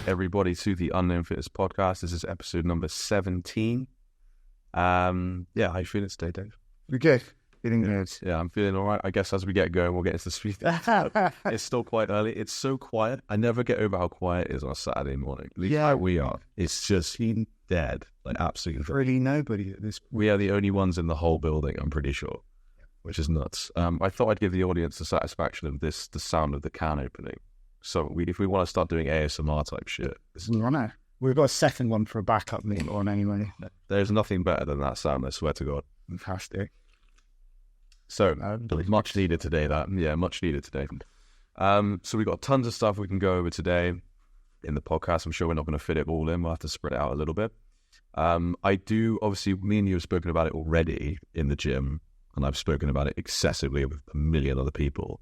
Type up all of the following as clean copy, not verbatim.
everybody to the Unknown Fitness Podcast. This is episode number 17. How you feeling today, Dave? We're good. Feeling good. Yeah, I'm feeling all right. I guess as we get going, we'll get into the speed. It's still quite early. It's so quiet. I never get over how quiet it is on a Saturday morning. Yeah, we are. It's just dead. Like absolutely dead. Really nobody at this point. We are the only ones in the whole building, I'm pretty sure, which is nuts. I thought I'd give the audience the satisfaction of the sound of the can opening. So if we want to start doing ASMR type shit. We've got a second one for a backup later on anyway. There's nothing better than that sound, I swear to God. Fantastic. So, much needed today, much needed today. So we've got tons of stuff we can go over today in the podcast. I'm sure we're not going to fit it all in. We'll have to spread it out a little bit. Obviously, me and you have spoken about it already in the gym, and I've spoken about it excessively with a million other people.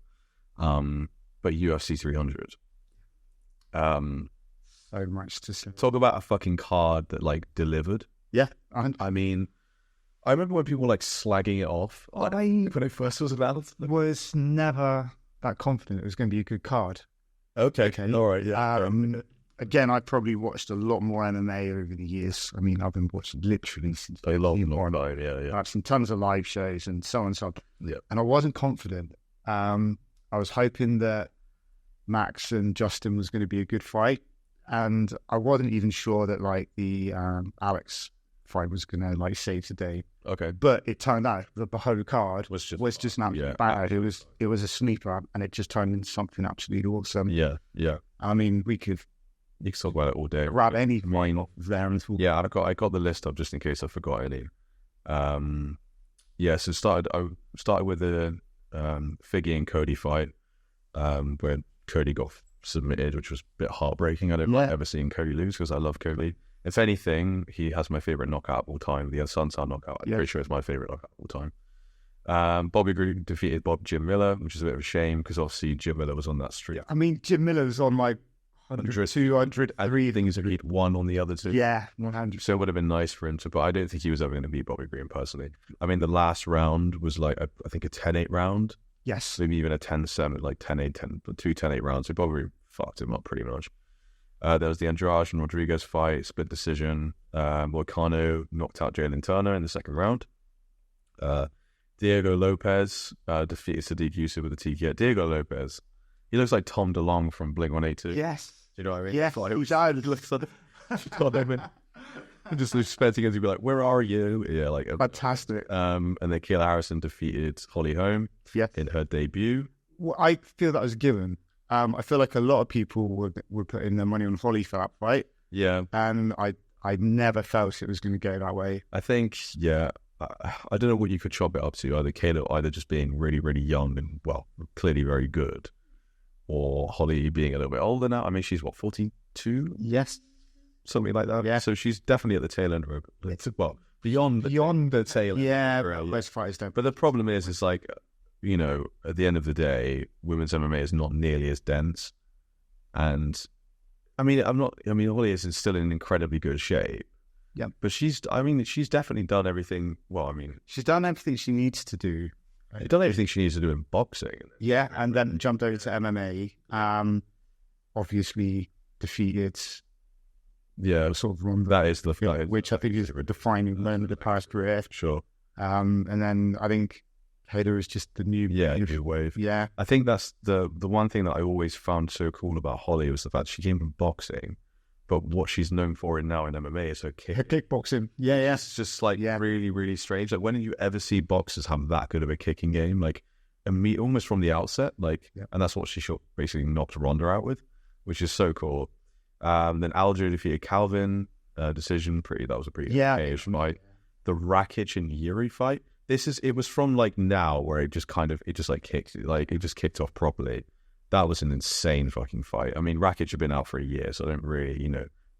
But UFC 300. So much to say. Talk about a fucking card that delivered. Yeah. I mean, I remember when people were slagging it off. When it first was announced. Was never that confident it was going to be a good card. Okay. All right. Yeah. Again, I probably watched a lot more MMA over the years. I mean, I've been watching literally since a long time. Yeah. I've seen tons of live shows and so on and so on. Yeah. And I wasn't confident. I was hoping that Max and Justin was going to be a good fight, and I wasn't even sure that the Alex fight was going to save the day. Okay, but it turned out that the whole card was just an absolute bad. It was a sleeper, and it just turned into something absolutely awesome. Yeah. I mean, you could talk about it all day. Grab any mine off there and talk. Yeah, I got the list up just in case I forgot any. So I started with the Figgy and Cody fight, where Cody got submitted, which was a bit heartbreaking. I don't like ever seeing Cody lose because I love Cody. If anything, he has my favorite knockout of all time, the Sunset knockout. I'm pretty sure it's my favorite knockout of all time. Bobby Green defeated Jim Miller, which is a bit of a shame because obviously Jim Miller was on that streak. I mean, Jim Miller was on 100, 200, three things that he'd won on the other two. Yeah, 100. So it would have been nice for him to, but I don't think he was ever going to beat Bobby Green personally. I mean, the last round was I think a 10-8 round. Yes. Maybe even a 10-7, 10-8, 2 10-8 rounds. So Bobby fucked him up pretty much. There was the Andrade and Rodriguez fight, split decision. Moicano knocked out Jalen Turner in the second round. Diego Lopez defeated Sadiq Yusuf with a TKO. Diego Lopez, he looks like Tom DeLonge from Blink-182. Yes. Do you know what I mean? Yes. Just expecting him to be like, where are you? Yeah, fantastic. And then Kayla Harrison defeated Holly Holm in her debut. Well, I feel that was a given. I feel like a lot of people were putting their money on Holly for that fight. Yeah. And I never felt it was going to go that way. I think, I don't know what you could chop it up to. Either Kayla just being really, really young and, clearly very good, or Holly being a little bit older now. I mean, she's 42? Yes. Something like that. Yeah. So she's definitely at the tail end of her. Beyond the tail end. Yeah, most fighters don't. But the problem is at the end of the day, women's MMA is not nearly as dense. And Holly is still in incredibly good shape. Yeah. But she's definitely done everything. She's done everything she needs to do. She's done everything she needs to do in boxing. Yeah, and then jumped over to MMA. Obviously defeated. Yeah, sort of Ronda, that is which I think is a defining moment of the past career. Sure. And then I think Taylor is just the new wave. Yeah, I think that's the one thing that I always found so cool about Holly was the fact she came from boxing, but what she's known for now in MMA is her kickboxing. Yeah. It's just really, really strange. When did you ever see boxers have that good of a kicking game? Almost from the outset. And that's what she basically knocked Ronda out with, which is so cool. Then Aljo defeated Calvin, decision. That was a pretty fight. The Rakic and Yuri fight. It was from now where it just kicked, it just kicked off properly. That was an insane fucking fight. I mean, Rakic had been out for a year, so I don't really,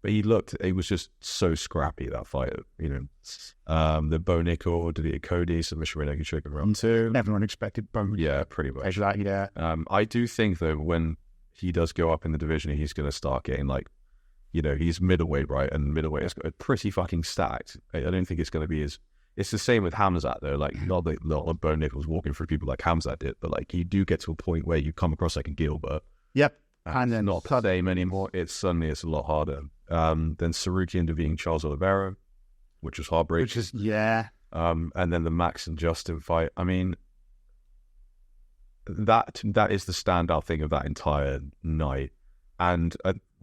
but it was just so scrappy, that fight, The Bo Nickel defeated Cody, submission win, naked choke in round 2. Everyone expected Bo. Yeah, pretty much. That, yeah. I do think though, when he does go up in the division, he's going to start getting he's middleweight, right? And middleweight is pretty fucking stacked. I don't think it's going to be as... It's the same with Hamzat, though. Not that Bo Nickel's walking through people like Hamzat did, but you do get to a point where you come across like a Gilbert. Yep. And it's then not the same anymore. It's a lot harder. Then Sarukian defeating Charles Oliveira, which was heartbreaking. Which is, yeah. And then the Max and Justin fight. I mean, that is the standout thing of that entire night, and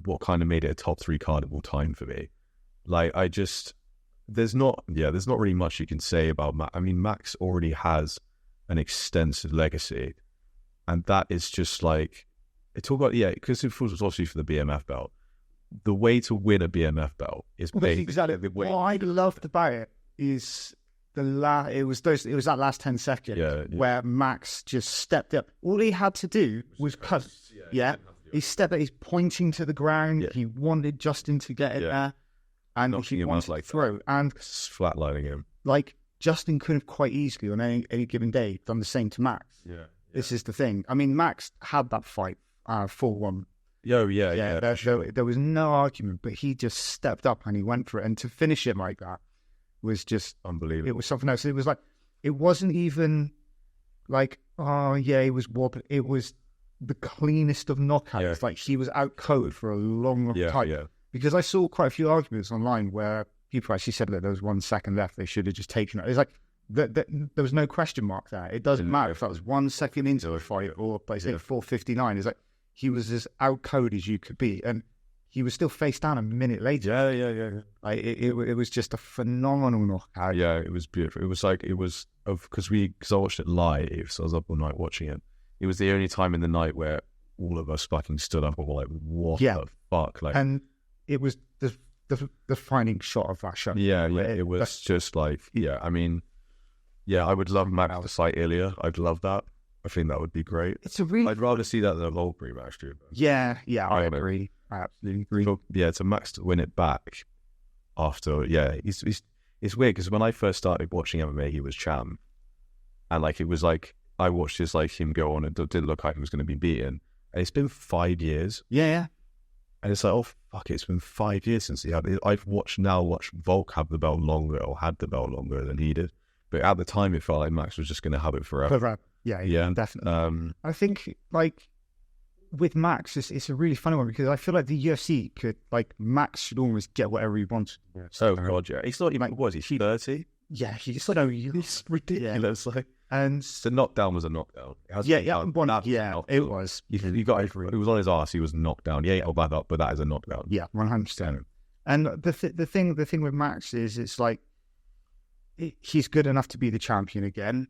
what kind of made it a top 3 card of all time for me. Like, there's not really much you can say about Max. I mean, Max already has an extensive legacy, and that is just like, talk about, because it was obviously for the BMF belt. The way to win a BMF belt is exactly the way. What I loved about it is it was that last 10 seconds where Max just stepped up. All he had to do was cut. He stepped up. He's pointing to the ground. He wanted Justin to get it there, and knocking he him wanted to throw, and flatlining him. Like, Justin could have quite easily on any given day done the same to Max. This is the thing. I mean, Max had that fight 4-1. There was no argument, but he just stepped up and he went for it, and to finish it like that was just unbelievable. It was something else. It was like, it wasn't even like, he was wobbling. It was the cleanest of knockouts. Like, he was out-coated for a long time. Because I saw quite a few arguments online where people actually said that there was 1 second left, they should have just taken it. It's like, there was no question mark there. It doesn't matter if that was 1 second into the fight or, like, say, 4:59. It's like, he was as out-coated as you could be, and he was still face down a minute later. Like, it was just a phenomenal knockout. Yeah, it was beautiful. It was like, because I watched it live, so I was up all night watching it. It was the only time in the night where all of us fucking stood up and were like, what the fuck? Like, and it was the defining shot of that show. It was just like, I mean, I would love Max to fight Ilya. I'd love that. I think that would be great. I'd rather see that than a Volkbury match, too. Yeah, I agree. I absolutely agree. To Max to win it back after, it's weird because when I first started watching MMA, he was champ, and like, it was like, I watched just like him go on and it didn't look like he was going to be beaten, and it's been 5 years. And it's like, oh fuck, it's been 5 years since he had it. I've watched Volk have the belt longer, or had the belt longer than he did, but at the time it felt like Max was just going to have it forever. Yeah, definitely. I think, like, with Max, it's a really funny one because I feel like the UFC could, like, Max should almost get whatever he wants. God, yeah. He's not even, like, what is he, 30? Yeah, he's ridiculous. Like, and the knockdown was a knockdown. It was. You got it. It was on his ass. He was knocked down. He'll back up, but that is a knockdown. Yeah, 100%. And the thing with Max is, it's like, he's good enough to be the champion again.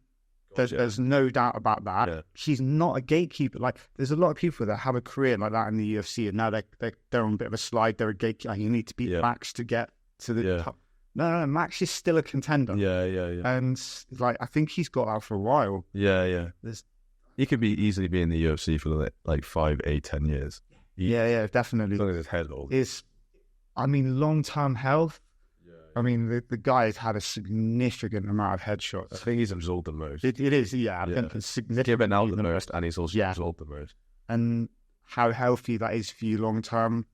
There's no doubt about that. Yeah. He's not a gatekeeper. Like, there's a lot of people that have a career like that in the UFC, and now they're on a bit of a slide. They're a gatekeeper. You need to beat Max to get to the top. No, Max is still a contender. Yeah. And, like, I think he's got that for a while. Yeah. He could easily be in the UFC for like 5, 8, 10 years. Definitely. As long as his head holds. Long-term health. I mean, the guy's had a significant amount of headshots. I think he's absorbed the most. It is, I think it's significant. He's given out the most, and he's also absorbed the most. And how healthy that is for you long-term,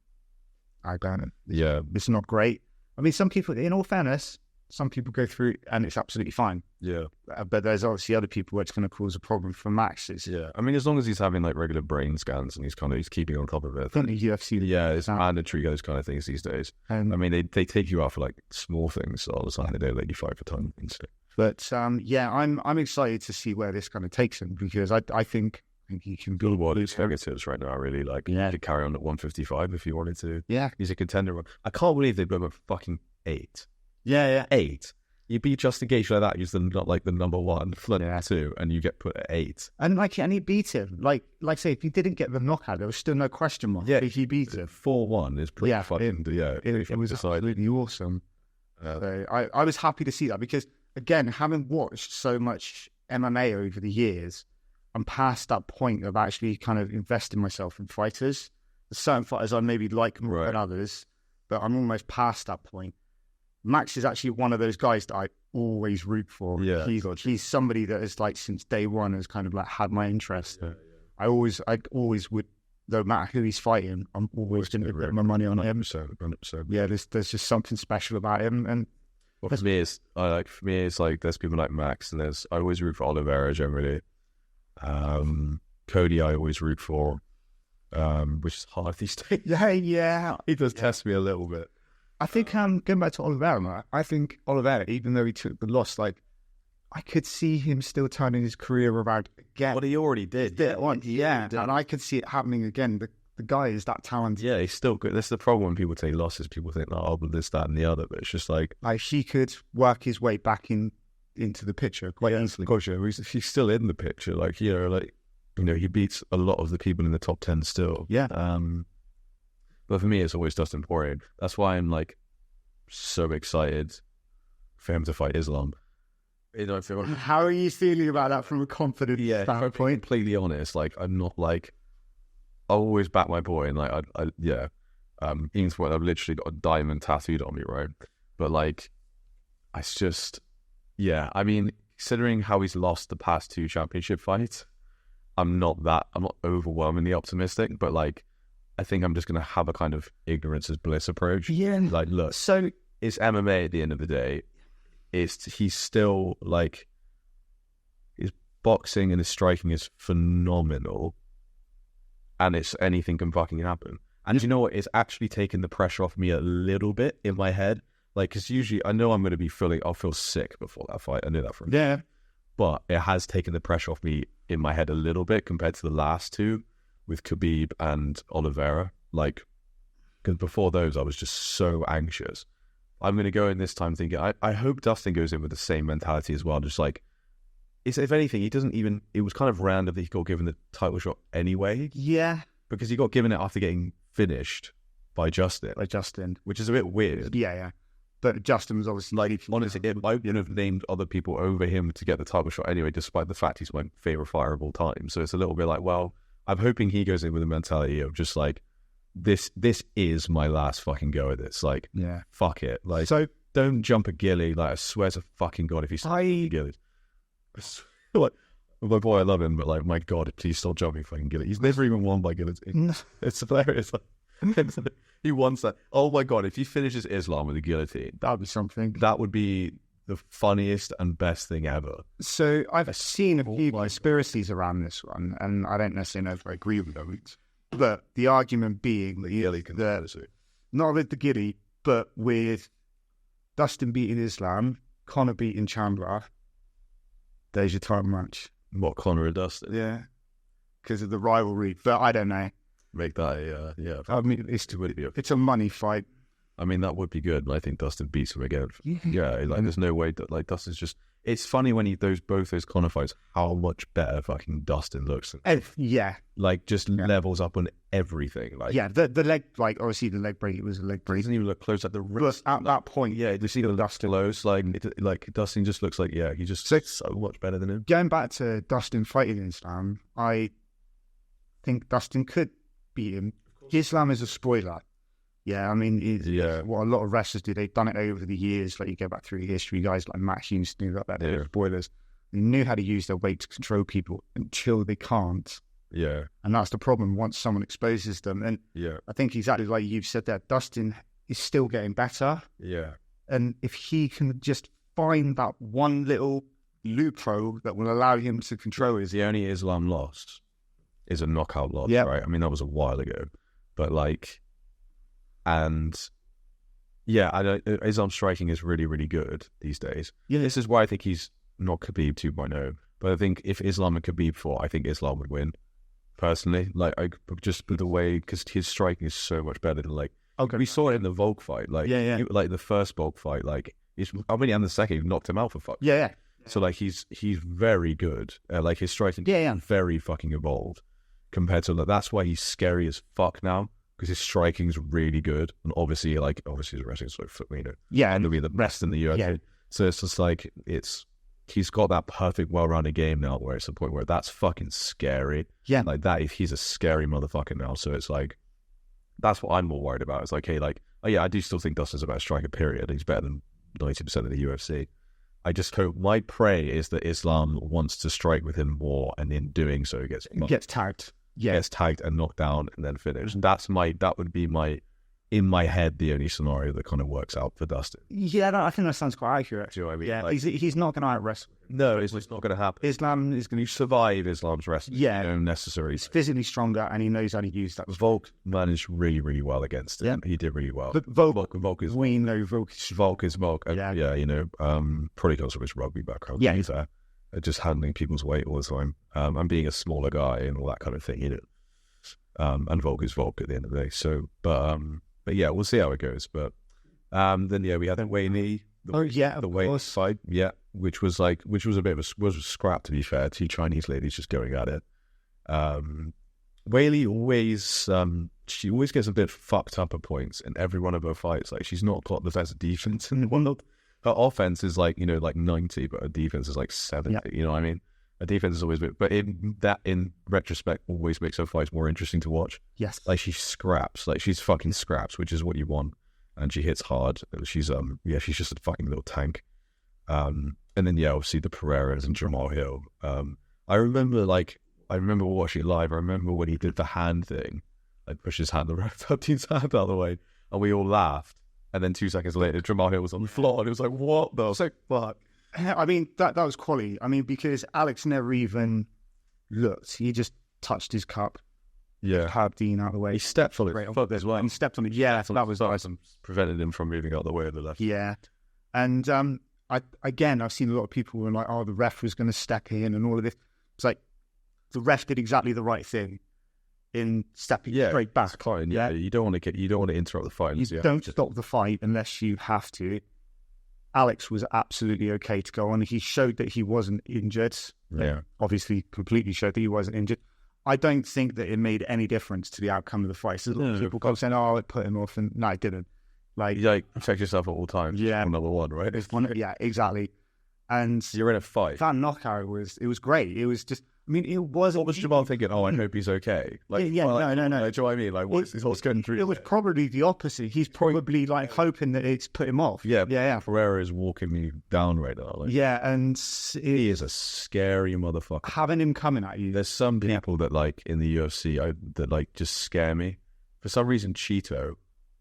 I don't know. Yeah. It's not great. I mean, some people, in all fairness, some people go through and it's absolutely fine. Yeah. But there's obviously other people where it's going to cause a problem for Max. I mean, as long as he's having like regular brain scans and he's keeping on top of it. I think the UFC. Yeah, it's mandatory, those kind of things these days. I mean, they take you out for like small things all the time. They don't let you fight for time and stuff. But I'm excited to see where this kind of takes him because I think he can build what his negatives right now. Really, like, he could carry on at 155 if he wanted to. Yeah, he's a contender. I can't believe they put him at fucking 8. Yeah. 8. You beat Justin Gaethje like that. He's not like the number 1, number 2, and you get put at 8. And he beat him. Like say, if he didn't get the knockout, there was still no question mark. Yeah, he beat him. 4-1 is pretty fucking. It was absolutely awesome. So I was happy to see that because, again, having watched so much MMA over the years, I'm past that point of actually kind of investing myself in fighters. There's certain fighters I maybe like more than others, but I'm almost past that point. Max is actually one of those guys that I always root for. Yeah, he's somebody that is like since day one has kind of like had my interest. Yeah. I always would, no matter who he's fighting, I'm always going to put my money on him. 100%. Yeah, there's just something special about him. And for me, it's like there's people like Max, and I always root for Oliveira generally. Cody, I always root for. which is hard these days. Yeah. He does test me a little bit. I think going back to Oliveira, I think Oliveira, even though he took the loss, like I could see him still turning his career around again. What he already did. Yeah. And I could see it happening again. The guy is that talented. Yeah, he's still good. That's the problem when people take losses. People think, oh, but this, that, and the other. But it's just like he could work his way back into the picture quite easily. Gosh, yeah, he's still in the picture. Like, he beats a lot of the people in the top 10 still. Yeah. But for me, it's always Dustin Poirier. That's why I'm like so excited for him to fight Islam. How are you feeling about that from a confidence standpoint? If I'm being completely honest, like I'm not like I always back my boy, and like even for I've literally got a diamond tattooed on me, right? But like, it's just, I mean, considering how he's lost the past 2 championship fights, I'm not overwhelmingly optimistic, but like, I think I'm just going to have a kind of ignorance is bliss approach. Yeah. Like, look, so it's MMA at the end of the day. He's still like, his boxing and his striking is phenomenal, and anything can fucking happen. And you know what? It's actually taken the pressure off me a little bit in my head. Like, because usually I know I'm going to be I'll feel sick before that fight. I knew that from but it has taken the pressure off me in my head a little bit compared to the last 2 with Khabib and Oliveira. Like, because before those, I was just so anxious. I'm going to go in this time thinking, I hope Dustin goes in with the same mentality as well. Just like, if anything, it was kind of random that he got given the title shot anyway. Yeah. Because he got given it after getting finished by Justin. Which is a bit weird. Yeah. But Justin was obviously... Like, honestly, I would have named other people over him to get the title shot anyway, despite the fact he's my favourite fighter of all time. So it's a little bit like, well, I'm hoping he goes in with a mentality of just like, this is my last fucking go at this. Like, fuck it. Like, so don't jump a ghillie. Like, I swear to fucking God, if he's ghillie. Like, my boy, I love him, but like, my God, please stop jumping fucking ghillie. He's never even won by guillotine. It's hilarious. He wants that. Oh my God, if he finishes Islam with a guillotine, that'd be something. That would be the funniest and best thing ever. So I've seen a few conspiracies around this one, and I don't necessarily know if I agree with them. But the argument being that not with the ghillie, but with Dustin beating Islam, Conor beating Chandler, there's your title match. What, Conor and Dustin? Yeah, because of the rivalry. But I don't know. Make that I mean, it's a money fight. I mean, that would be good. I think Dustin beats him again. There's no way that, like, Dustin's just... It's funny when both those Conor fights, how much better fucking Dustin looks. Like, just levels up on everything. Like, the leg, like, obviously the leg break, it was a leg break. He doesn't even look close at the wrist. At that point, you see the Dustin close, like Dustin just looks like, he's just so much better than him. Going back to Dustin fighting Islam, I think Dustin could beat him. Islam is a spoiler. Yeah, I mean, what a lot of wrestlers do, they've done it over the years. Like, you go back through history, guys like Matt Hughes, things like that, they're spoilers. They knew how to use their weight to control people until they can't. Yeah. And that's the problem once someone exposes them. And I think exactly like you've said there, Dustin is still getting better. Yeah. And if he can just find that one little loophole that will allow him to control his... The only Islam loss is a knockout loss, right? I mean, that was a while ago. But like... And Islam's striking is really, really good these days. Yeah. This is why I think he's not Khabib 2.0. But I think if Islam and Khabib fought, I think Islam would win. Personally, like, just the way, because his striking is so much better than like. We saw it in the Volk fight, like like the first Volk fight, like and the second he knocked him out for fuck. Yeah. So like he's very good. Like his striking, very fucking evolved compared to that's why he's scary as fuck now. Because his striking's really good, and obviously his wrestling's so and he'll be the best in the UFC. Yeah. So it's just like he's got that perfect, well-rounded game now, where it's the point where that's fucking scary. Yeah, like that. If he's a scary motherfucker now, so it's like that's what I'm more worried about. It's like, hey, like, I do still think Dustin's a better striker. Period. He's better than 90% of the UFC. I just hope my prayer is that Islam wants to strike with him more, and in doing so, gets tagged. Gets tagged and knocked down and then finished. That would be my in my head the only scenario that kind of works out for Dustin. Yeah, no, I think that sounds quite accurate. Do you know what I mean? Yeah, Like, he's not going to out wrestle. no, it's not going to happen. Islam is going You to survive Islam's wrestling. Yeah. You know, necessary. He's physically stronger, and he knows how to use that. Volk managed really, really well against him. Yeah. He did really well. But Volk is we know Volk is Volk is Volk. Yeah. Yeah, you know, probably comes from his rugby background. Yeah. He's just handling people's weight all the time, and being a smaller guy and all that kind of thing, you know. And Volk is Volk at the end of the day. So, but yeah, we'll see how it goes. But then yeah, we had that Wei Ni. The Wei fight, yeah, which was a bit of a scrap, to be fair. Two Chinese ladies just going at it. Wei Li always she always gets a bit fucked up at points in every one of her fights. Like, she's not got the best defense in the world. Her offense is like, you know, like 90, but her defense is like 70. Yep. You know what I mean? Her defense is always but in retrospect, always makes her fights more interesting to watch. Yes. Like, she scraps, like she's fucking scraps, which is what you want. And she hits hard. She's she's just a fucking little tank. And then yeah, obviously the Pereiras and Jamal Hill. I remember watching it live. I remember when he did the hand thing, like push his hand, the ref tapped his hand out of the way, and we all laughed. And then 2 seconds later, Jamal Hill was on the floor, and it was like, what the fuck? I mean, that was quality. I mean, because Alex never even looked. He just touched his cup. Yeah. Had Dean out of the way. He stepped on it. Fuck as well. And stepped on it. Yeah, that was nice. Prevented him from moving out of the way of the left. Yeah. And I've seen a lot of people who were like, oh, the ref was going to step in and all of this. It's like, the ref did exactly the right thing in stepping straight back. Fine. Yeah. You don't want to interrupt the fight. You don't stop the fight unless you have to. Alex was absolutely okay to go on. He showed that he wasn't injured. Yeah. Obviously, completely showed that he wasn't injured. I don't think that it made any difference to the outcome of the fight. So people kept saying, oh, it put him off. And no, it didn't. Like, protect yourself at all times. Yeah. Number one, right? Yeah, exactly. And you're in a fight. That knockout was great. It was just, I mean, it was. What was Jamal thinking? Oh, I hope he's okay. Like, no. Like, do you know what I mean? Like, what's going through? It was probably the opposite. He's probably like hoping that it's put him off. Yeah. Pereira is walking me down right now. Like, and he is a scary motherfucker. Having him coming at you. There's some people that like in the UFC that like just scare me. For some reason, Cheeto.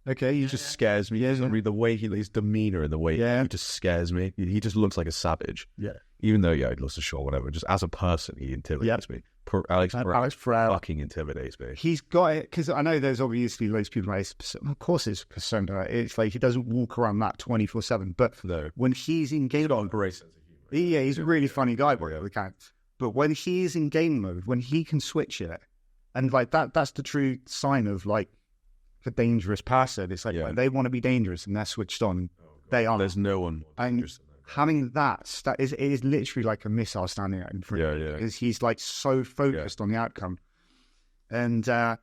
Okay, he just scares me. The way his demeanor and the way he just scares me. He just looks like a savage. Yeah. Even though, he lost a shot, whatever. Just as a person, he intimidates me. Alex Pereira fucking intimidates me. He's got it, because I know there's obviously loads of people like, of course it's persona. It's like he doesn't walk around that 24/7. But when he's in game mode, he's a really funny guy. But when he's in game mode, when he can switch it, and like that's the true sign of like a dangerous person. It's like when they want to be dangerous and they're switched on, they are. There's no one more dangerous. Having that it is literally like a missile standing out in front of him, because he's like so focused on the outcome. And I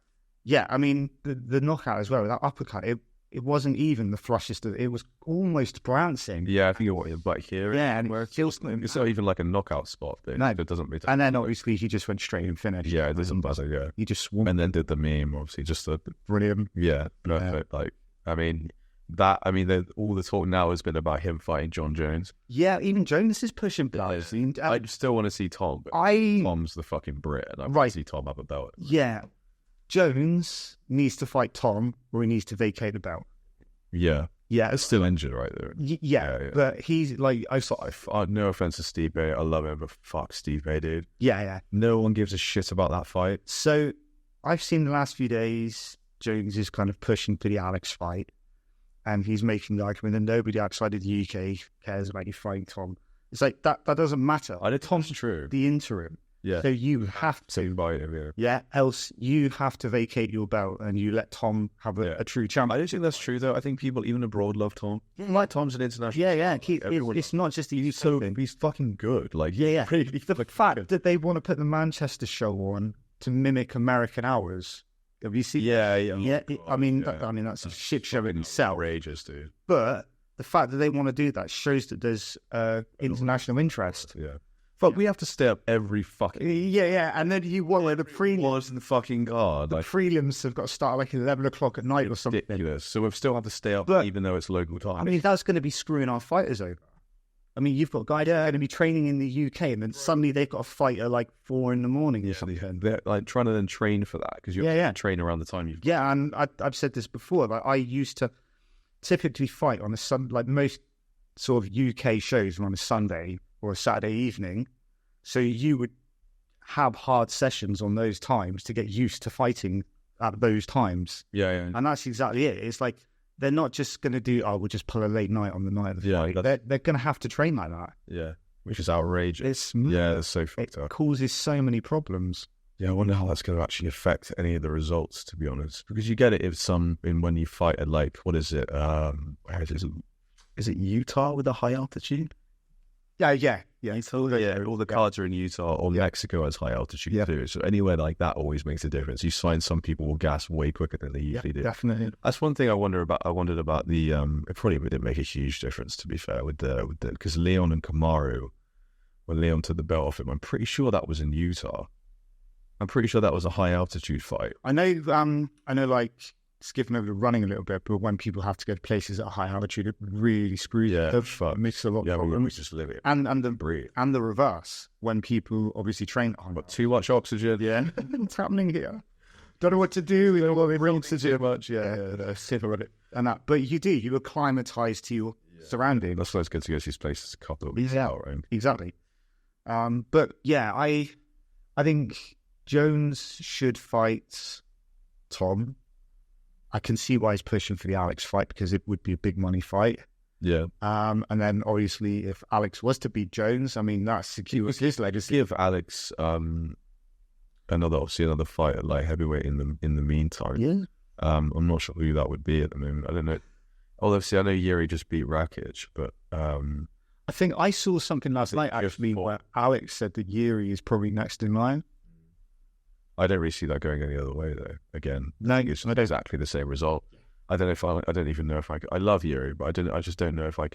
mean the knockout as well, that uppercut, it wasn't even the flushest. It was almost bouncing. Yeah, I think it was back here. Yeah, and it's not even like a knockout spot. No, it doesn't make. And then obviously he just went straight and finished. Yeah, it doesn't buzz. Yeah, he just swung and then did the meme. Obviously, just the brilliant. Yeah, perfect. Yeah. Like, all the talk now has been about him fighting John Jones. Yeah, even Jones is pushing belts. I still want to see Tom. Tom's the fucking Brit, and I want to see Tom have a belt. Yeah, Jones needs to fight Tom, or he needs to vacate the belt. Yeah, it's still injured right there. Yeah, but he's like, no offense to Stipe, I love him, but fuck Stipe, dude. Yeah. No one gives a shit about that fight. So I've seen the last few days Jones is kind of pushing for the Alex fight. And he's making the argument that nobody outside of the UK cares about you fighting Tom. It's like, that doesn't matter. I know Tom's true. The interim. Yeah. So you have to. By him, else you have to vacate your belt and you let Tom have a true champ. I don't think that's true, though. I think people, even abroad, love Tom. Like Tom's an international. Yeah. It's not just the UK thing. He's fucking good. Like, really, the fact that they want to put the Manchester show on to mimic American hours. Have you seen? Yeah. I mean, that's a shit show in itself. Outrageous, dude. But the fact that they want to do that shows that there's international interest. Yeah. But we have to stay up every fucking... Yeah. And then you want the prelims... the fucking God. The prelims have got to start like 11 o'clock at night or something. Ridiculous. So we still have to stay up even though it's local time. I mean, that's going to be screwing our fighters over. I mean, you've got guys that are going to be training in the UK, and then suddenly they've got a fight at like 4 a.m. or something. They're like trying to then train for that because you have to train around the time you've. Yeah, and I've said this before. Like I used to typically fight on a Sunday, like most sort of UK shows were on a Sunday or a Saturday evening. So you would have hard sessions on those times to get used to fighting at those times. Yeah. And that's exactly it. It's like they're not just going to do, we'll just pull a late night on the night of the fight. They're going to have to train like that. Yeah, which is outrageous. It's so fucked up. It causes so many problems. Yeah, I wonder how that's going to actually affect any of the results, to be honest. Because you get it when you fight at like, what is it? Where is it Utah with the high altitude? Yeah. All the cards are in Utah, or Mexico has high altitude too. So anywhere like that always makes a difference. You find some people will gas way quicker than they usually do. Definitely. That's one thing I wondered about the. It probably didn't make a huge difference, to be fair, with the because Leon and Kamaru, when Leon took the belt off him, I'm pretty sure that was in Utah. I'm pretty sure that was a high altitude fight. I know. Like skipping over to running a little bit, but when people have to go to places at a high altitude, it really screws. Makes a lot of problems. We just live it. And the reverse, when people obviously train on too much oxygen. Yeah, what's happening here? Don't know what to do. You know what brings too much. And that, but you acclimatise to your surroundings. That's why it's good to go to these places a couple of weeks out, right? Exactly. But yeah, I think Jones should fight Tom. I can see why he's pushing for the Alex fight because it would be a big money fight. Yeah. And then obviously if Alex was to beat Jones, I mean that secures his legacy. Give Alex another fight at light heavyweight in the meantime. Yeah. I'm not sure who that would be at the moment. I don't know. Obviously, I know Yuri just beat Rakic, but I think I saw something last night actually where Alex said that Yuri is probably next in line. I don't really see that going any other way, though. Again, no, it's not exactly the same result. I don't even know if I could. I love Yuri, but I just don't know if I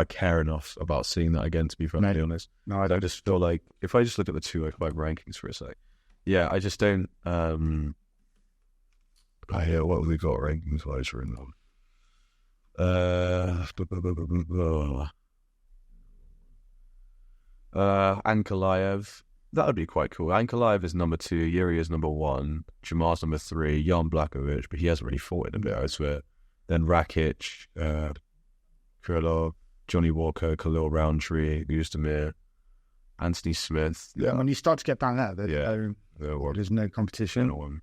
care enough about seeing that again, to be perfectly honest. No, I don't. I just feel like, if I just look at the 205 rankings for a sec, I just don't, what have we got rankings-wise for in them? Ankalaev. That would be quite cool. Ankalaev is number 2, Yuri is number 1, Jamal's number 3, Jan Blachowicz, but he hasn't really fought in a bit, I swear. Then Rakic, Krylov, Johnny Walker, Khalil Roundtree, Ustamir, Anthony Smith. Yeah, when you start to get down there, there's no competition.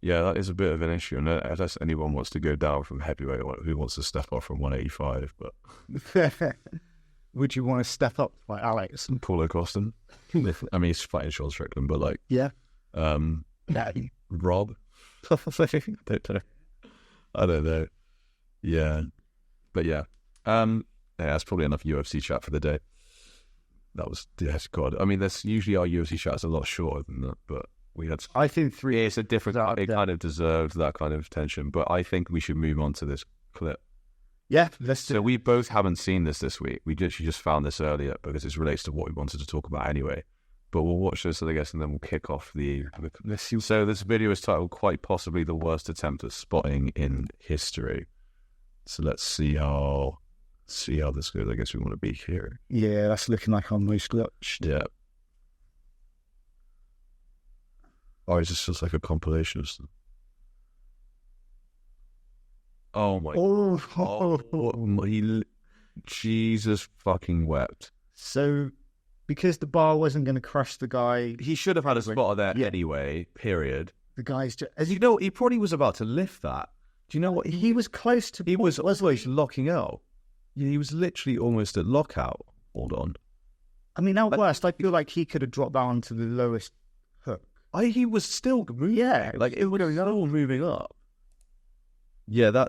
Yeah, that is a bit of an issue. And unless anyone wants to go down from heavyweight, or who wants to step up from 185, but... Would you want to step up like Alex? Paulo Costa. I mean, he's fighting Sean Strickland, but like... Yeah. Rob? I don't know. Yeah. But yeah. That's probably enough UFC chat for the day. That was... Yes, God. I mean, usually our UFC chat's a lot shorter than that, but we had... I think 3... It's a different... It kind of deserved that kind of tension, but I think we should move on to this clip. Yeah, let's do it. So we both haven't seen this week. We literally just found this earlier because it relates to what we wanted to talk about anyway. But we'll watch this, I guess, and then we'll kick off the... Let's see. So this video is titled, Quite Possibly the Worst Attempt at Spotting in History. So let's see how this goes. I guess we want to be here. Yeah, that's looking like our most glitched. Yeah. Oh, it's just like a compilation of stuff. Oh my God. Jesus fucking wept. So, because the bar wasn't going to crush the guy... He should have had a spotter there anyway, period. The guy's just... He probably was about to lift that. Do you know what? He was close to... He was always locking out. He was literally almost at lockout. Hold on. I mean, at worst, I feel like he could have dropped down to the lowest hook. He was still moving. Yeah. Like, it was all moving up. Yeah,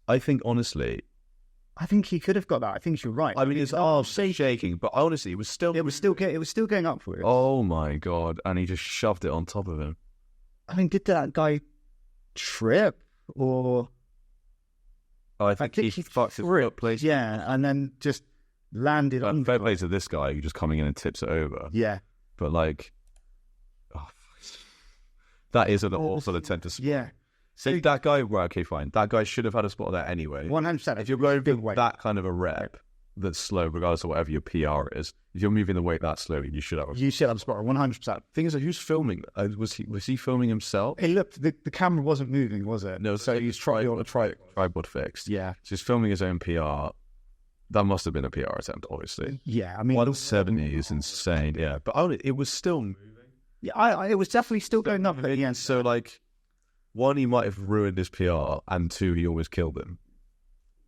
I think, honestly... I think he could have got that. I think you're right. I mean, his arms shaking, but honestly, it was still going upwards. Oh my God. And he just shoved it on top of him. I mean, did that guy trip or... I think he fucked his foot, please. Yeah, and then just landed on... Fair play to this guy who just coming in and tips it over. Yeah. But like... that is an awful attempt to spot. Yeah. So that guy, well, okay, fine. That guy should have had a spot there anyway. 100%. If you're going big that kind of a rep, that's slow, regardless of whatever your PR is, if you're moving the weight that slowly, you should have You should have a spotter, 100%. Thing is, who's filming? Was he filming himself? Hey, look, the camera wasn't moving, was it? No, so he's tripod fixed. Yeah. So he's filming his own PR. That must have been a PR attempt, obviously. Yeah, I mean... 170 is insane, yeah. But it was still moving. Yeah, it was definitely still going up. Yeah. So, like, one, he might have ruined his PR, and two, he almost killed him.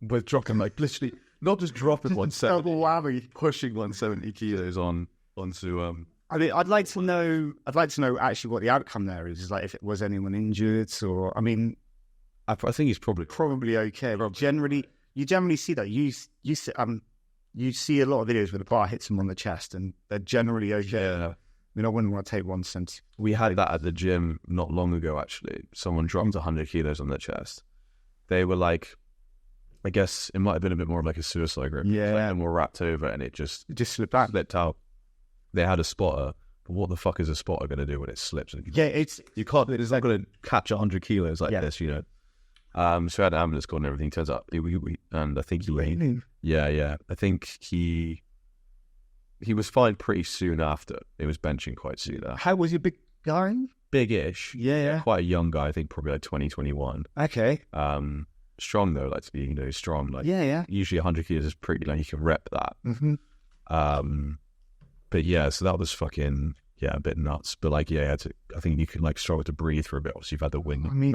With dropping, like, literally, not just dropping 170, double whammy, pushing 170 kilos onto... I mean, I'd like to know actually what the outcome there is like if it was anyone injured or... I mean... I think he's probably okay. But you generally see that. You see a lot of videos where the bar hits him on the chest, and they're generally okay. Yeah. I mean, I wouldn't want to take 1 cent. We had that at the gym not long ago, actually. Someone dropped 100 kilos on their chest. They were like, I guess it might have been a bit more of like a suicide grip. Yeah. And were wrapped over, and it just slipped back. Slipped out. They had a spotter, but what the fuck is a spotter going to do when it slips? Yeah, it's not going to catch 100 kilos like this, you know. So we had an ambulance call and everything. Turns out, and I think yeah. I think he was fine pretty soon after. He was benching quite soon after. How was your big guy? Big-ish. Yeah. Quite a young guy. I think probably like 20, 21. Okay. Strong though, like to be, strong. Like usually 100 kilos is pretty, like you can rep that. Mm-hmm. But yeah, so that was fucking. Yeah, a bit nuts, but like, I think you can like struggle to breathe for a bit. Obviously, you've had the wind. I mean,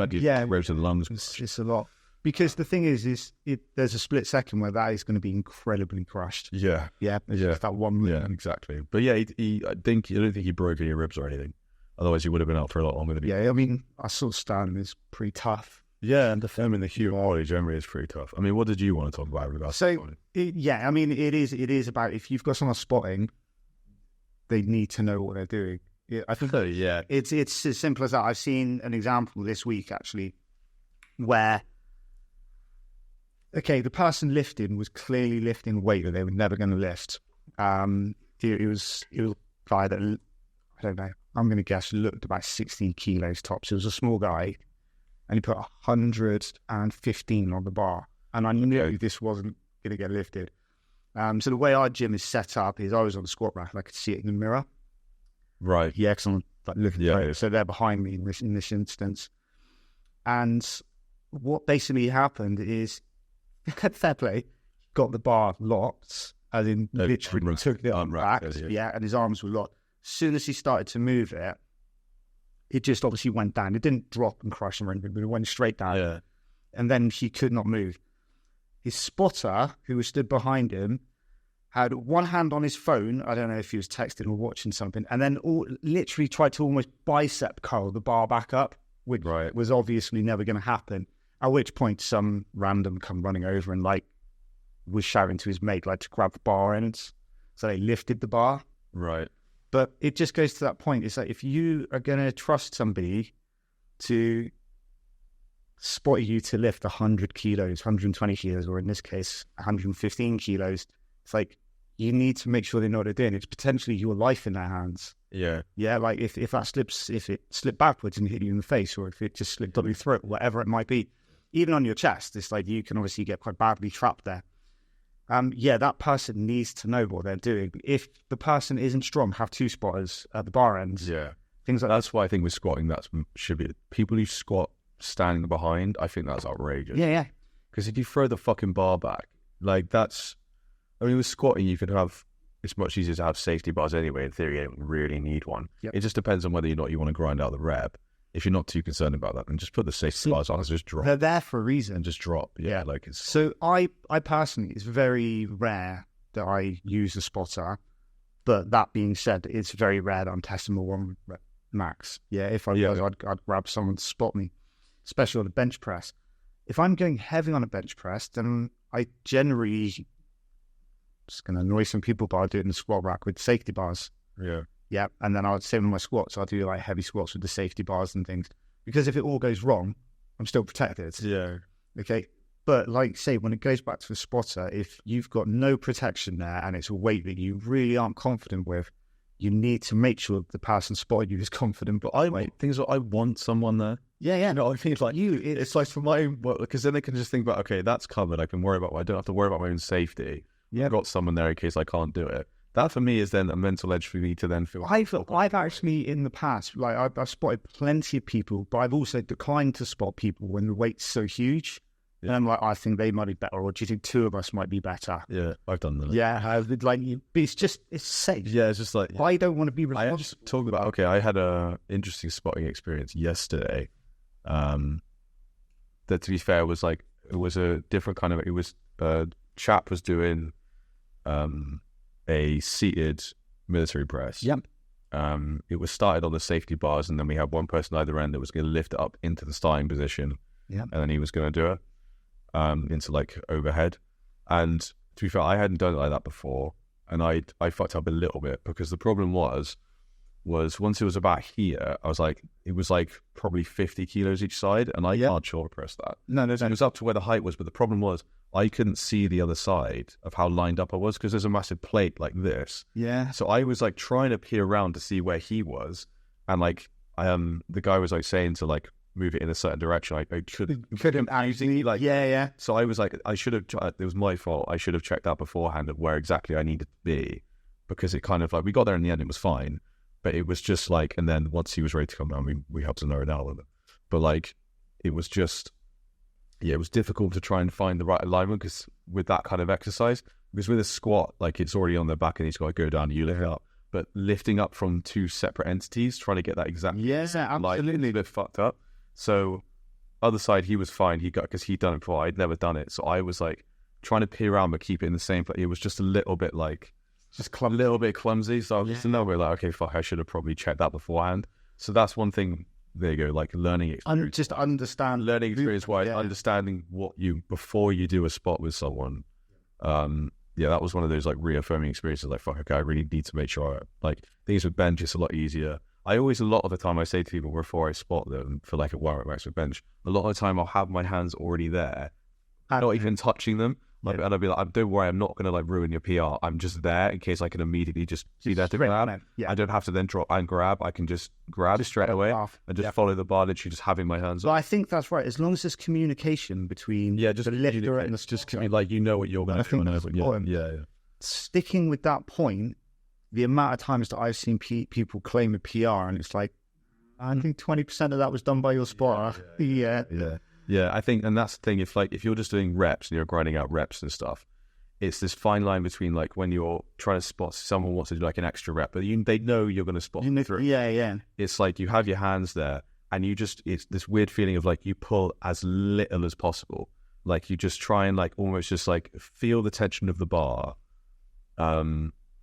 rose to the lungs. It's a lot because the thing is there's a split second where that is going to be incredibly crushed. Yeah. Just that 1 minute. Yeah, exactly. But yeah, I don't think he broke any ribs or anything. Otherwise, he would have been out for a lot longer than he. Yeah, I mean, I saw Stan is pretty tough. Yeah, and the human body generally is pretty tough. I mean, what did you want to talk about regards? I mean, it is about if you've got someone spotting. They need to know what they're doing. I think it's as simple as that. I've seen an example this week actually, where the person lifting was clearly lifting weight that they were never going to lift. It was a guy that I don't know. I'm going to guess looked about 60 kilos tops. It was a small guy, and he put 115 on the bar, and I knew this wasn't going to get lifted. So the way our gym is set up is I was on the squat rack and I could see it in the mirror. Right. Yeah, because I'm like looking at it. So they're behind me in this instance. And what basically happened is, fair play, got the bar locked, as in literally took the arm back. And his arms were locked. As soon as he started to move it, it just obviously went down. It didn't drop and crash or anything, but it went straight down. Yeah. And then he could not move. His spotter, who was stood behind him, had one hand on his phone. I don't know if he was texting or watching something, and then literally tried to almost bicep curl the bar back up, which was obviously never going to happen. At which point, some random come running over and was shouting to his mate to grab the bar ends. So they lifted the bar. Right. But it just goes to that point. It's like if you are going to trust somebody to spot you to lift 100 kilos, 120 kilos, or in this case, 115 kilos, it's like you need to make sure they know what they're doing. It's potentially your life in their hands. Yeah. Yeah, like if it slipped backwards and hit you in the face, or if it just slipped up your throat, whatever it might be, even on your chest, it's like you can obviously get quite badly trapped there. That person needs to know what they're doing. If the person isn't strong, have 2 spotters at the bar ends. Yeah. Things like that's why I think with squatting, that should be people who squat standing behind. I think that's outrageous. Yeah. Because if you throw the fucking bar back, with squatting, you can have. It's much easier to have safety bars anyway. In theory, you don't really need one. Yep. It just depends on whether or not you want to grind out the rep. If you're not too concerned about that, then just put the safety bars on and just drop. They're there for a reason. And just drop. Yeah. So I personally, it's very rare that I use a spotter. But that being said, it's very rare that I'm testing my 1 rep max. Yeah, if I was, I'd grab someone to spot me, especially on a bench press. If I'm going heavy on a bench press, then I generally, just going to annoy some people, but I do it in the squat rack with safety bars. Yeah, and then I would save on my squats. I'll do heavy squats with the safety bars and things. Because if it all goes wrong, I'm still protected. Yeah. Okay. But say, when it goes back to the spotter, if you've got no protection there and it's a weight that you really aren't confident with, you need to make sure the person spotting you is confident. But I want someone there. Yeah. No, I think it's like for my, because then they can just think about, okay, that's covered. I can worry about. I don't have to worry about my own safety. I've got someone there in case I can't do it. That for me is then a mental edge for me to then feel. I've actually in the past, like I've spotted plenty of people, but I've also declined to spot people when the weight's so huge. Yeah. And I'm like, I think they might be better, or do you think two of us might be better? Yeah, I've done that. Yeah, like it's safe. Yeah, it's just like I don't want to be responsible. I just talk about. Okay, I had a interesting spotting experience yesterday. That, to be fair, was like it was a different kind of. It was chap was doing a seated military press. Yep. It was started on the safety bars, and then we had one person either end that was going to lift it up into the starting position. Yeah. And then he was going to do it into like overhead. And to be fair, I hadn't done it like that before, and I fucked up a little bit because the problem was once it was about here, I was like, it was like probably 50 kilos each side, and I can't shoulder press that. No. It was up to where the height was, but the problem was I couldn't see the other side of how lined up I was because there's a massive plate like this. Yeah. So I was like trying to peer around to see where he was, and like the guy was like saying to like move it in a certain direction. I couldn't actually like yeah. So I was like, I should have. It was my fault. I should have checked out beforehand of where exactly I needed to be, because it kind of like we got there in the end. It was fine, but it was just like, and then once he was ready to come down, we helped to narrow it down with it. But like, it was just. Yeah, it was difficult to try and find the right alignment because with that kind of exercise, because with a squat, like it's already on the back and he's got to go down and you lift it up. But lifting up from two separate entities, trying to get that exact absolutely a bit fucked up. So other side, he was fine. He got because he'd done it before. I'd never done it, so I was like trying to peer around but keep it in the same place. It was just a little bit like a little bit clumsy. So I was just a little bit like, okay, fuck, I should have probably checked that beforehand. So that's one thing. There you go, like learning experience. Just understand learning experience-wise, understanding what you before you do a spot with someone. Yeah, that was one of those like reaffirming experiences. Like, fuck, okay, I really need to make sure. Like things with bench, it's a lot easier. I always, a lot of the time, I say to people before I spot them for like a warrant max with bench, a lot of the time I'll have my hands already there, not even touching them. Like, and I'll be like, don't worry, I'm not going to like ruin your PR. I'm just there in case I can immediately just be there to grab. Yeah. I don't have to then drop and grab. I can just grab straight away and just follow the bar, literally just having my hands up. Well, I think that's right. As long as there's communication between just the lifter and the just like you know what you're going to do. Yeah. Sticking with that point, the amount of times that I've seen people claim a PR and it's like, I think 20% of that was done by your spotter. Yeah, I think, and that's the thing. If you're just doing reps and you're grinding out reps and stuff, it's this fine line between like when you're trying to spot someone wants to do like an extra rep, but they know you're going to spot them through. Yeah. It's like you have your hands there, and it's this weird feeling of like you pull as little as possible. Like you just try and like almost just like feel the tension of the bar,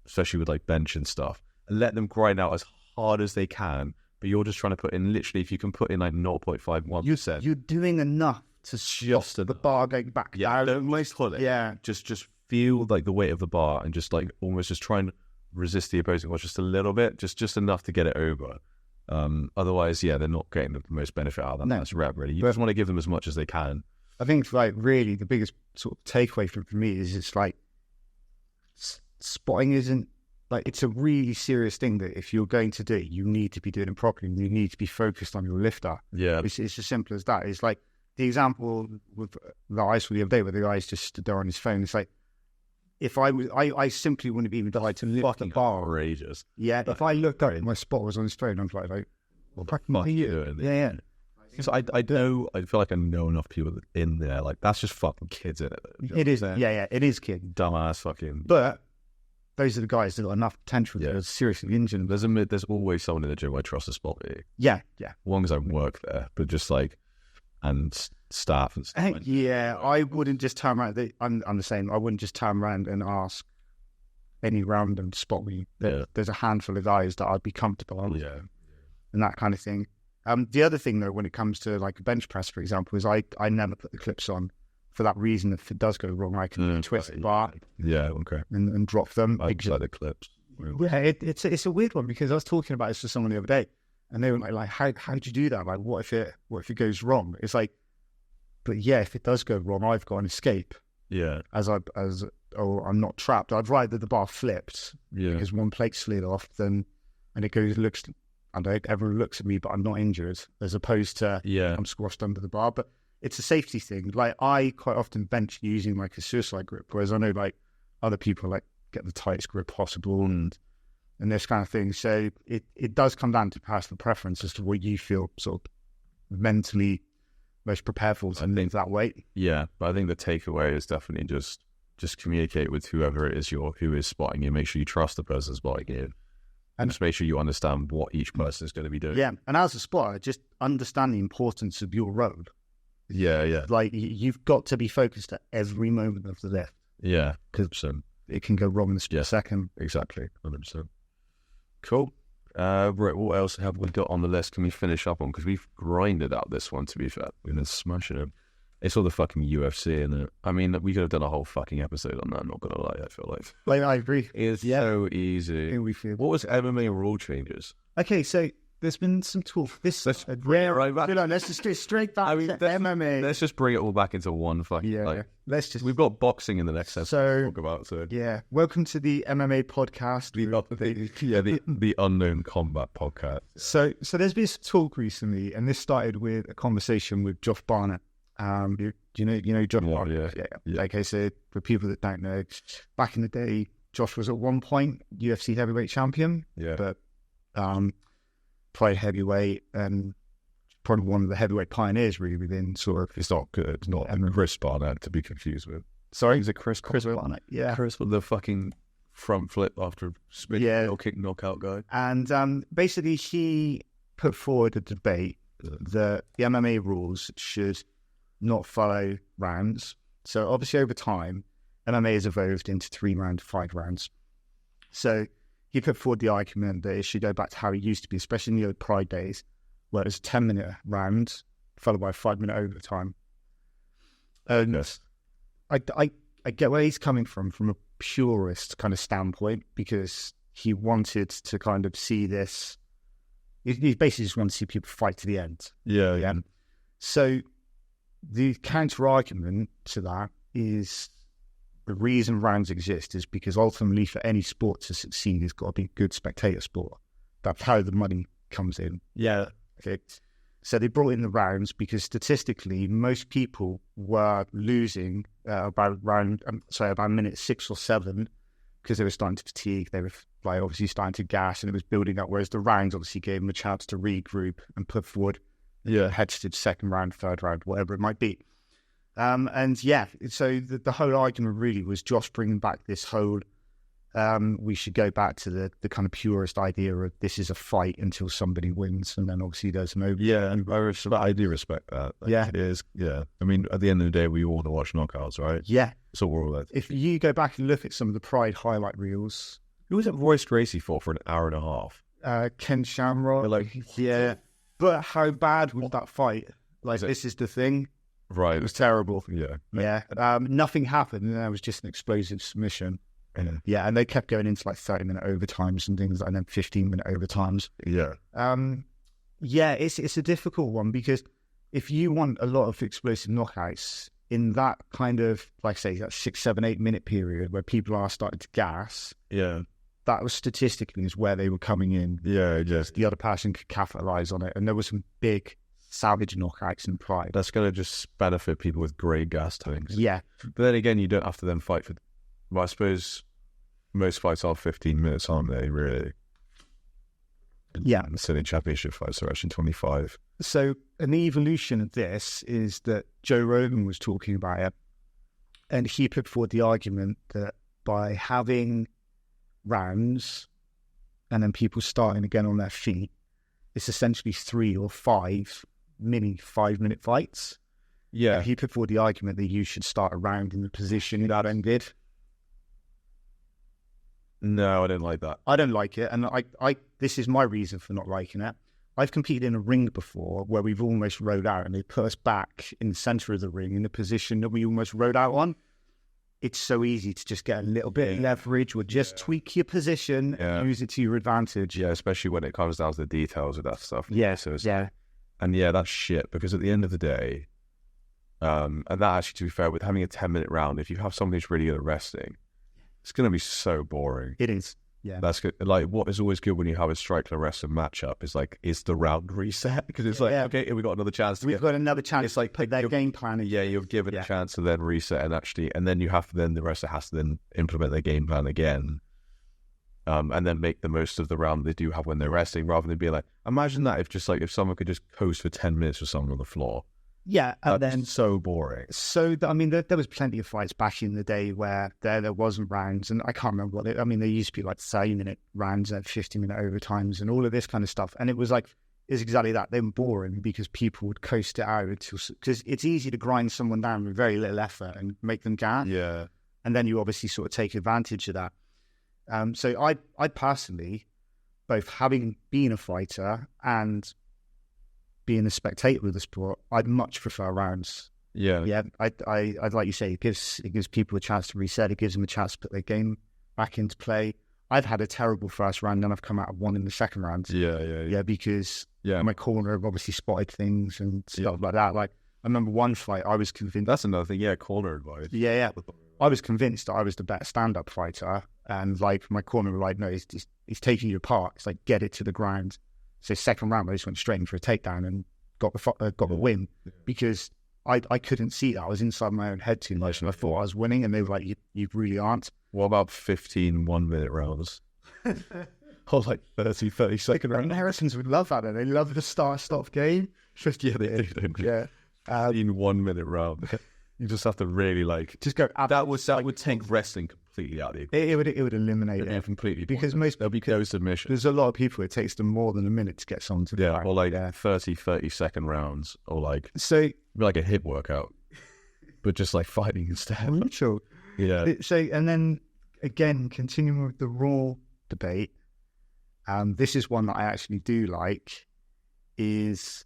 especially with like bench and stuff, and let them grind out as hard as they can. But you're just trying to put in, literally, if you can put in like 0.51%. You're doing enough to just the bar going back down. Don't waste pull it. Yeah. Just feel like the weight of the bar and just like almost just try and resist the opposing force just a little bit, just enough to get it over. Otherwise, they're not getting the most benspit out of that. No. That's rep, really. You just want to give them as much as they can. I think like really the biggest sort of takeaway for me is it's like spotting isn't, like, it's a really serious thing that if you're going to do it, you need to be doing it properly. You need to be focused on your lifter. Yeah. It's as simple as that. It's like the example with that I saw the other day where the guy's just stood there on his phone. It's like, if I simply wouldn't have even tried to lift the bar. Outrageous. Yeah. If I looked at it, my spot was on his phone. I was like, what are you doing? Yeah. So I feel like I know enough people in there. Like, that's just fucking kids in it. It is. Yeah. It is kids. Dumbass fucking. But those are the guys that got enough potential that are seriously injured. There's always someone in the gym I trust to spot me. Yeah. As long as I work there, but just like, and staff and stuff. I wouldn't just turn around. I'm the same. I wouldn't just turn around and ask any random to spot me. There's a handful of guys that I'd be comfortable on. Yeah. And that kind of thing. The other thing, though, when it comes to like a bench press, for example, is I never put the clips on. For that reason, if it does go wrong, I can twist the bar, and drop them. I just like the clips. Yeah, it's a weird one because I was talking about this to someone the other day, and they were like, how do you do that? Like, what if it goes wrong? It's like, but if it does go wrong, I've got an escape. Yeah, I'm not trapped. I'd rather the bar flipped because one plate slid off, and everyone looks at me, but I'm not injured, as opposed to I'm squashed under the bar, but. It's a safety thing. Like, I quite often bench using like a suicide grip, whereas I know like other people like get the tightest grip possible and this kind of thing. So it does come down to personal preference as to what you feel sort of mentally most prepared for to lift that weight. Yeah, but I think the takeaway is definitely just communicate with whoever it is who is spotting you. Make sure you trust the person spotting you, and just make sure you understand what each person is going to be doing. Yeah, and as a spotter, just understand the importance of your role. Yeah. Like you've got to be focused at every moment of the lift. Yeah, because it can go wrong in a split second. Exactly, 100%. Cool. Right, what else have we got on the list? Can we finish up on? Because we've grinded out this one, to be fair. We've been smashing it. It's all the fucking UFC, isn't it? I mean, we could have done a whole fucking episode on that, I'm not going to lie, I feel like. I agree. It's so easy. What was MMA rule changes? Okay, so there's been some talk. Let's just get straight back to MMA. Let's just bring it all back into one fucking... Yeah, we've got boxing in the next episode to talk about, so... Yeah, welcome to the MMA podcast. The Unknown Combat podcast. So there's been some talk recently, and this started with a conversation with Josh Barnett. You know Josh Barnett? Yeah. Okay, so for people that don't know, back in the day, Josh was at one point UFC heavyweight champion. Yeah. But played heavyweight and probably one of the heavyweight pioneers really within sort of... It's not good. It's not Chris Barnett to be confused with. Sorry? Is it Chris Barnett? Yeah. Chris with the fucking front flip after spin kick knockout guy. And basically he put forward a debate that the MMA rules should not follow rounds. So obviously over time, MMA has evolved into 3-round, 5 rounds. So he put forward the argument that it should go back to how it used to be, especially in the old Pride days, where it was a 10-minute round followed by a 5-minute overtime. Yes. I get where he's coming from a purist kind of standpoint, because he wanted to kind of see this. He basically just wanted to see people fight to the end. Yeah. So the counter argument to that is the reason rounds exist is because ultimately for any sport to succeed, it's got to be a good spectator sport. That's how the money comes in. Yeah. Okay. So they brought in the rounds because statistically, most people were losing about minute 6 or 7 because they were starting to fatigue. They were obviously starting to gas, and it was building up. Whereas the rounds obviously gave them a chance to regroup and put forward head-to-head second round, third round, whatever it might be. So the whole argument really was Josh bringing back this whole we should go back to the kind of purist idea of this is a fight until somebody wins, and then obviously there's an over. Yeah, and I do respect that. It is. Yeah, I mean, at the end of the day, we all want to watch knockouts, right? Yeah, so we're all there. If you go back and look at some of the Pride highlight reels, who was it Royce Gracie for an hour and a half? Ken Shamrock. Yeah, but how bad was that fight? This is the thing. Right, it was terrible. Yeah. Nothing happened, and that was just an explosive submission. Yeah, and they kept going into 30-minute overtimes and things, and then 15-minute overtimes. Yeah. It's a difficult one, because if you want a lot of explosive knockouts in that kind of, like say, that 6, 7, 8-minute period where people are starting to gas, that was statistically is where they were coming in. Yeah, just the other person could capitalize on it, and there were some big savage knockouts in Pride. That's going to just benefit people with great gas tanks. Yeah, but then again, you don't have to then fight for. Well, I suppose most fights are 15 minutes, aren't they, really? Yeah. And the championship fights are actually 25. So an evolution of this is that Joe Rogan was talking about it, and he put forward the argument that by having rounds and then people starting again on their feet, it's essentially 3 or 5 mini 5-minute fights. Yeah. And he put forward the argument that you should start a round in the position that ended. No, I don't like that. I don't like it, and I this is my reason for not liking it. I've competed in a ring before where we've almost rode out, and they put us back in the centre of the ring in the position that we almost rode out on. It's so easy to just get a little bit of leverage or just tweak your position and use it to your advantage. Yeah, especially when it comes down to the details of that stuff. Yeah, And that's shit, because at the end of the day, and that actually, to be fair, with having a 10-minute round, if you have somebody who's really good at wrestling, it's going to be so boring. It is. Yeah. That's good. Like, what is always good when you have a striker arrested matchup is like, is the round reset? Because it's okay, we got another chance. We've got another chance. It's like put their game plan in. Yeah, you're given a chance to then reset and then you have to then the wrestler has to then implement their game plan again, and then make the most of the round they do have when they're resting, rather than being like, imagine that if someone could just coast for 10 minutes with someone on the floor. Yeah, and then so boring. So I mean, there was plenty of fights back in the day where there wasn't rounds, and I can't remember what I mean. There used to be like 30-minute rounds and 50-minute overtimes and all of this kind of stuff, and it was like it's exactly that. They were boring because people would coast it out because it's easy to grind someone down with very little effort and make them gas. Yeah, and then you obviously sort of take advantage of that. So I personally, both having been a fighter and being a spectator of the sport, I'd much prefer rounds. Yeah. I'd like you say, it gives people a chance to reset. It gives them a chance to put their game back into play. I've had a terrible first round, and I've come out of one in the second round. Yeah, because my corner have obviously spotted things and stuff like that. Like I remember one fight, I was convinced. That's another thing. Yeah, corner advice. Yeah. I was convinced that I was the better stand-up fighter, and like my corner were like, no, he's taking you apart. It's like, get it to the ground. So second round, I just went straight in for a takedown and got the win because I couldn't see that. I was inside my own head too much, and I thought I was winning, and they were like, you really aren't. What about 15 1-minute rounds? Or like 30 second rounds? Americans would love that. They love the start-stop game. Yeah, they do. Yeah. 15 1-minute round. You just have to really like just go. That would take wrestling completely out of the equation. It would eliminate it completely because there'll be no submission. There's a lot of people. It takes them more than a minute to get someone to the ground. Or like 30 second rounds, or like a hip workout, but just like fighting instead. Sure. Yeah. So and then again, continuing with the Raw debate, this is one that I actually do like, is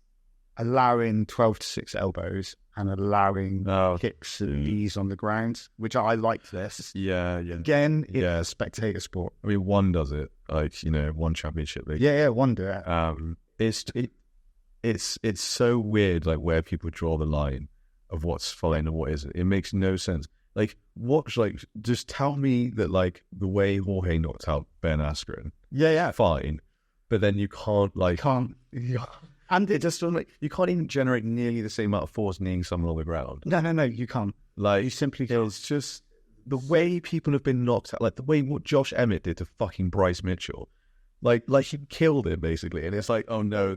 allowing 12-6 elbows and allowing kicks and knees on the ground, which I like this. Yeah. Again, it's a spectator sport. I mean, one does it, like, one championship league. Yeah, one do it. It's so weird, like where people draw the line of what's fine and what isn't. It makes no sense. Like, just tell me that, like, the way Jorge knocked out Ben Askren, fine, but then you can't. And it just like you can't even generate nearly the same amount of force kneeing someone on the ground. No, you can't. Like, you simply can't. It's just the way people have been knocked out, like the way what Josh Emmett did to fucking Bryce Mitchell. Like he killed him basically, and it's like, oh no,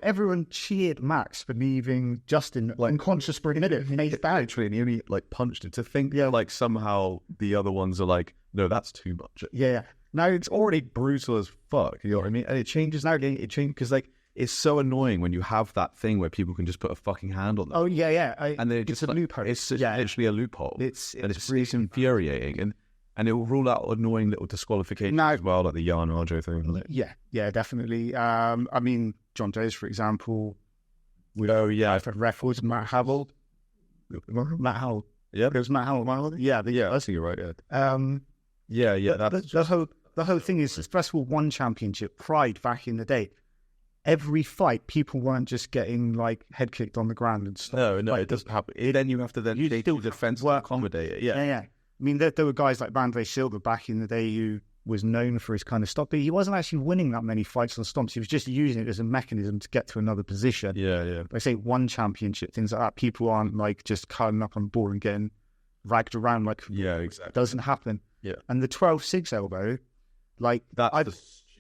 everyone cheered Max for leaving Justin unconscious for a minute. He made it bad. Literally, and he only like punched it. To think, like somehow the other ones are like, no, that's too much. Yeah. Now it's already brutal as fuck. You know what I mean? And it changes now. It changes because like. It's so annoying when you have that thing where people can just put a fucking hand on them. Oh, yeah. And then it's a loophole. It's literally a loophole. It's really infuriating. And it will rule out annoying little disqualifications as well, like the Jan Arjo thing. Yeah, definitely. I mean, John Jones, for example. For records, Matt Howell. Yeah. It was Matt Howell. Yeah, I think you're right, yeah. The whole thing is, first of all, one championship, Pride back in the day. Every fight, people weren't just getting like head kicked on the ground and stuff. No, it doesn't happen. Then you have to still defense to accommodate it. Yeah. I mean, there were guys like Vanderlei Silva back in the day who was known for his kind of stop, but he wasn't actually winning that many fights on stomps. He was just using it as a mechanism to get to another position. Yeah. I say one championship, things like that. People aren't like just curling up on board and getting ragged around like exactly. It doesn't happen. Yeah. And the 12-6 elbow, like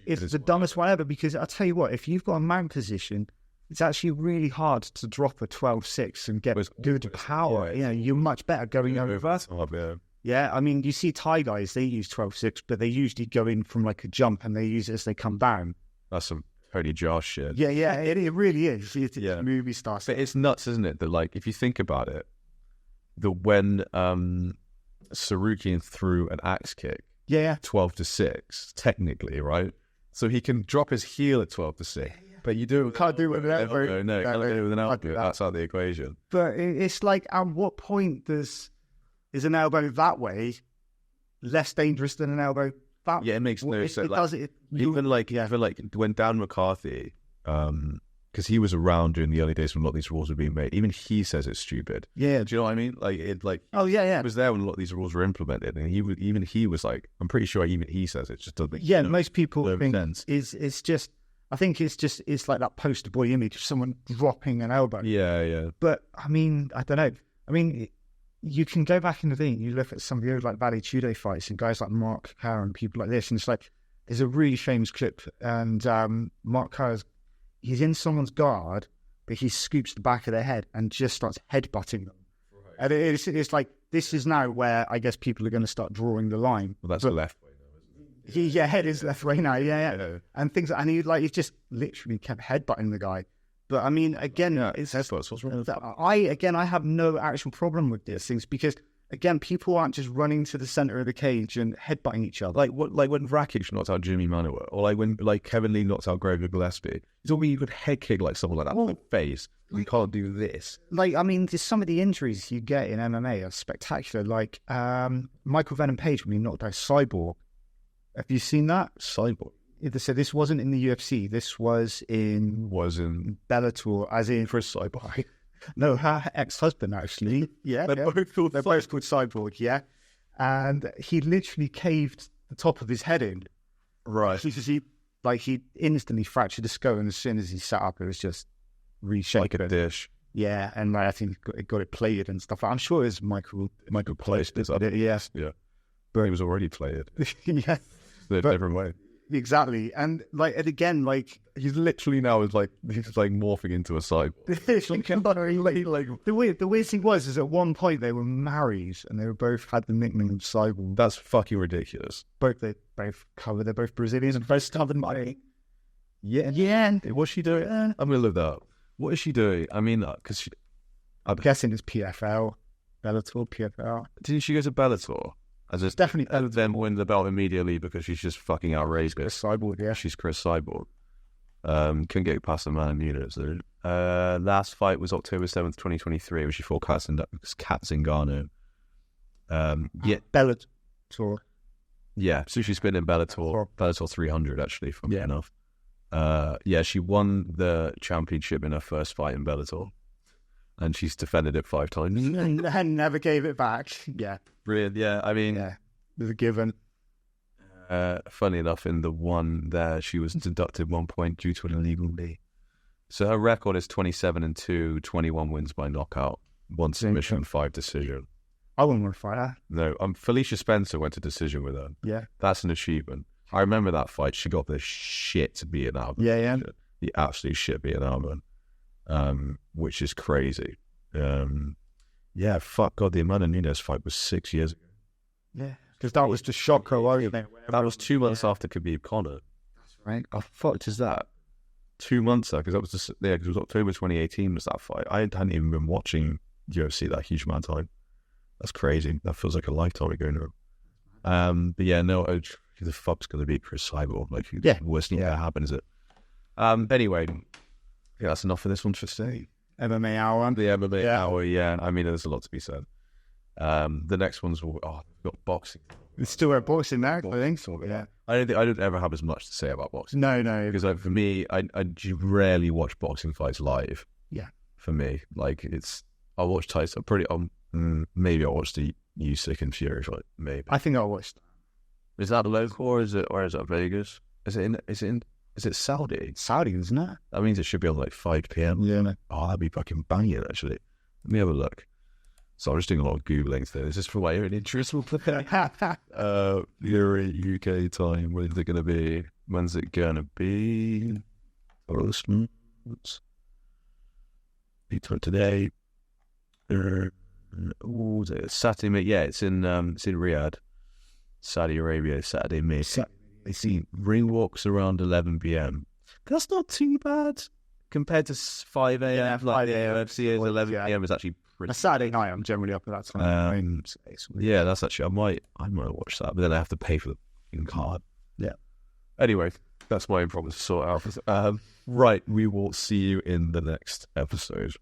it's the dumbest one ever, because I'll tell you what, if you've got a mount position, it's actually really hard to drop a 12-6 and get good power. Yeah, you're much better going over. Yeah, I mean, you see Thai guys, they use 12-6, but they usually go in from like a jump and they use it as they come down. That's some Tony Josh shit. Yeah, it really is. It's movie star stuff. But it's nuts, isn't it? That like, if you think about it, when Sarukian threw an axe kick, 12-6, technically, right? So he can drop his heel at 12-6, but you can't do it with an elbow. No, can't do it with an elbow. That's out of the equation. But it's like, at what point is an elbow that way less dangerous than an elbow that way? Yeah, it makes no sense. Even when Dan McCarthy because he was around during the early days when a lot of these rules were being made. Even he says it's stupid. Yeah. Do you know what I mean? Like it, like Oh yeah. he was there when a lot of these rules were implemented, and he was like, I'm pretty sure even he says it just doesn't. Yeah, most people think sense. it's just. I think it's like that poster boy image of someone dropping an elbow. Yeah. But I mean, I don't know. I mean, you can go back in the thing. You look at some of the old like Valley Tudo fights and guys like Mark Carr and people like this, and it's like there's a really famous clip, and Mark Carr's he's in someone's guard, but he scoops the back of their head and just starts headbutting them. Right. And it's like this is now where I guess people are going to start drawing the line. Well, that's the left way. Yeah, head is left way now. Yeah. And things, and he just literally kept headbutting the guy. But I mean, again, it's what's wrong with that? I have no actual problem with these things because again, people aren't just running to the center of the cage and headbutting each other. Like when Rakic knocked out Jimmy Manuwa, or like when Kevin Lee knocked out Gregor Gillespie. It's all you could head kick like someone like that in the face. You can't do this. Like, I mean, there's some of the injuries you get in MMA are spectacular. Like Michael Venom Page when he knocked out Cyborg. Have you seen that? Cyborg. So this wasn't in the UFC. This was in Bellator, as in Chris Cyborg. No, her ex-husband actually. Yeah, they're both called Cyborg. Yeah, and he literally caved the top of his head in. Right. He instantly fractured his skull, and as soon as he sat up, it was just reshaped like a dish. Yeah, and I think he got it plated and stuff. I'm sure it's Michael placed this up. Yes. Yeah. But he was already plated. Yeah. A different way. Exactly. And again, he's literally now he's morphing into a cyborg. The weird thing is at one point they were married and they were both had the nickname of Cyborg. That's fucking ridiculous. They're both Brazilians and both covered in money. Yeah. What's she doing? I'm gonna look that up. What is she doing? I mean, because I'm guessing it's PFL, Bellator, PFL. Didn't she go to Bellator? As it's definitely then win the belt immediately because she's just fucking outrageous. Cyborg, yeah. She's Chris Cyborg. Couldn't get past the man units. Last fight was October 7th, 2023, when she fought Kat Zingano. Bellator. Yeah, so she's been in Bellator 300 actually, funnily enough. She won the championship in her first fight in Bellator. And she's defended it 5 times. And never gave it back. Yeah. Brilliant, yeah. I mean... Yeah, there's a given. Funny enough, in the one there, she was deducted 1 point due to an illegal knee. So her record is 27-2, 21 wins by knockout, 1 submission, 5 decision. I wouldn't want to fight her. No, Felicia Spencer went to decision with her. Yeah. That's an achievement. I remember that fight. She got the shit beaten out of her. Yeah. The absolute shit beaten out of her. Which is crazy. Fuck God, the Amanda Nunes fight was 6 years ago. Yeah, because that was just shock her. That was 2 months after Khabib Conor. That's right. How fucked is that? 2 months because that was because it was October 2018 was that fight. I hadn't even been watching UFC that huge amount of time. That's crazy. That feels like a lifetime ago now. But yeah, no, who the fuck's going to beat Chris Cyborg? Like, worst thing that happens, is it? Anyway. Yeah, that's enough for this one for today. MMA hour. The MMA hour, yeah. I mean, there's a lot to be said. The next one's we've got boxing. It's still a boxing now, I think. So, yeah. I don't ever have as much to say about boxing. No. Because for me, I rarely watch boxing fights live. Yeah. For me, I'll watch Tyson. Maybe I'll watch the Usyk and Fury fight. Maybe. I think I'll watch that. Is that local or is it Vegas? Is it Saudi? Saudi, isn't it? That means it should be on 5 p.m. Yeah. Oh, that'd be fucking banging, actually. Let me have a look. So I'm just doing a lot of Googling things. This is for my own interest. Fury UK time. When is it going to be? When's it going to be? Today. Saturday, yeah, it's in Riyadh, Saudi Arabia, Saturday, May. I see ring walks around 11 p.m. That's not too bad compared to 5 a.m. Yeah, 5 a.m. UFC is 11 p.m. is actually pretty. A Saturday night, I'm generally up at that time. Yeah, that's actually I might watch that, but then I have to pay for the card. Yeah. Anyway, that's my own problem to sort out. Right, we will see you in the next episode.